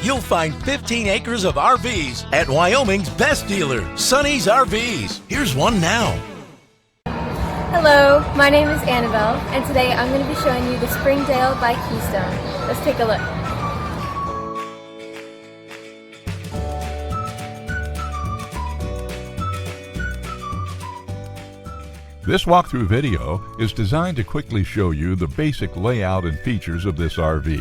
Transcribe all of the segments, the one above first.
you'll find 15 acres of RVs at Wyoming's best dealer, Sonny's RVs. Here's one now. Hello, my name is Annabelle, and today I'm going to be showing you the Springdale by Keystone. Let's take a look. This walkthrough video is designed to quickly show you the basic layout and features of this RV.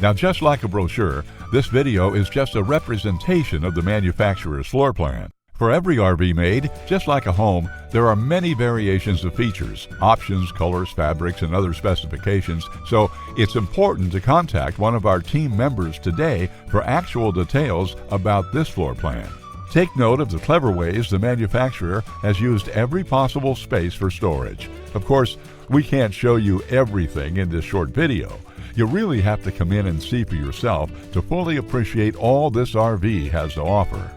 Now, just like a brochure, this video is just a representation of the manufacturer's floor plan. For every RV made, just like a home, there are many variations of features, options, colors, fabrics, and other specifications, so it's important to contact one of our team members today for actual details about this floor plan. Take note of the clever ways the manufacturer has used every possible space for storage. Of course, we can't show you everything in this short video. You really have to come in and see for yourself to fully appreciate all this RV has to offer.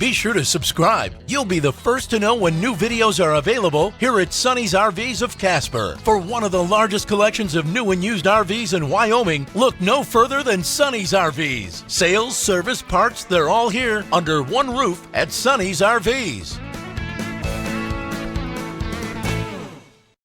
Be sure to subscribe. You'll be the first to know when new videos are available here at Sonny's RVs of Casper. For one of the largest collections of new and used RVs in Wyoming, look no further than Sonny's RVs. Sales, service, parts, they're all here under one roof at Sonny's RVs.